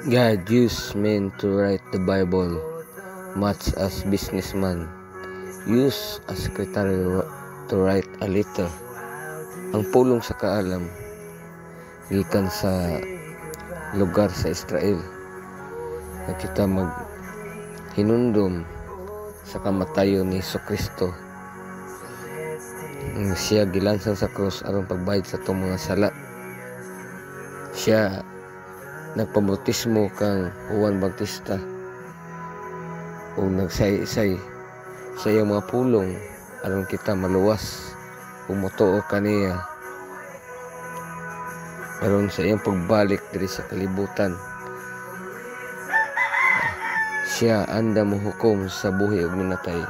God used men to write the Bible, much as businessmen use a secretary to write a letter. Ang pulong sa kaalam gikan sa lugar sa Israel na kita hinundom sa kamatayon ni Jesucristo. Siya gilansang sa krus aron pagbayad sa itong mga sala. Siya nagpabautismo kang Juan Bautista o nagsay-isay sa iyang mga pulong aron kita maluwas o motuo kaniya aron sa iyang pagbalik diri sa kalibutan. Siya anda mohukom sa buhi ug minatay.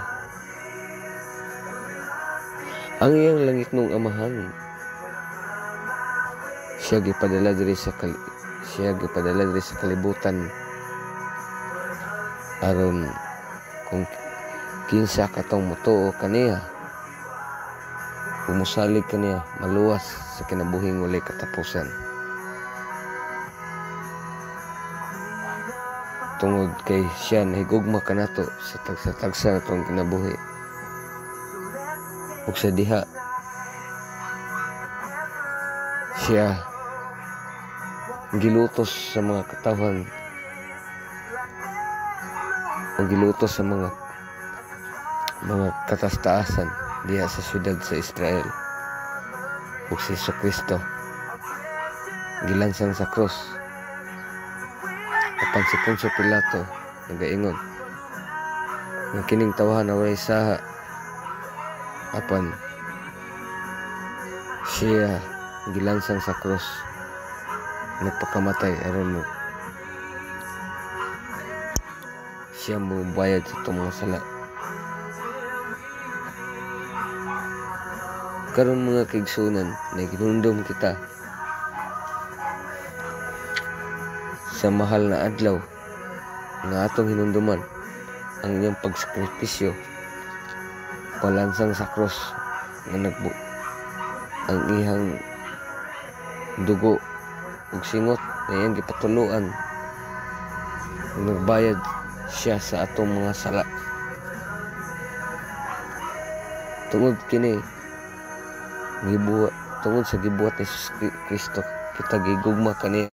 Ang iyang langit nung amahan siya gipadala diri sa kalibutan aron kung kinsa katong motuo kaniya umusalig kaniya maluwas sa kinabuhing walay katapusan. Tungod kay siya nahigugma kanato sa tagsa natong kinabuhi ug sa diha siya gilutos sa mga katawhan o gilutos sa mga katastaasan diha sa syudad sa Israel. Ug si Jesucristo gilansang sa krus apan si Poncio Pilato nagaingon nga kining tawahan na way saha apan siya gilansang sa krus nagpakamatay aron mo siya mo bayad sa itong mga sala. Karon mga kaigsunan na ginundom kita sa mahal na adlaw nga atong hinunduman ang iyang pagsakripisyo palansang sa cross nga ang ihang dugo ug singot na iyang gipatuluan ug nagbayad siya sa atong mga sala. Tungod kini tungod sa gibuhat ni Jesus Kristo kita gigugma kaniya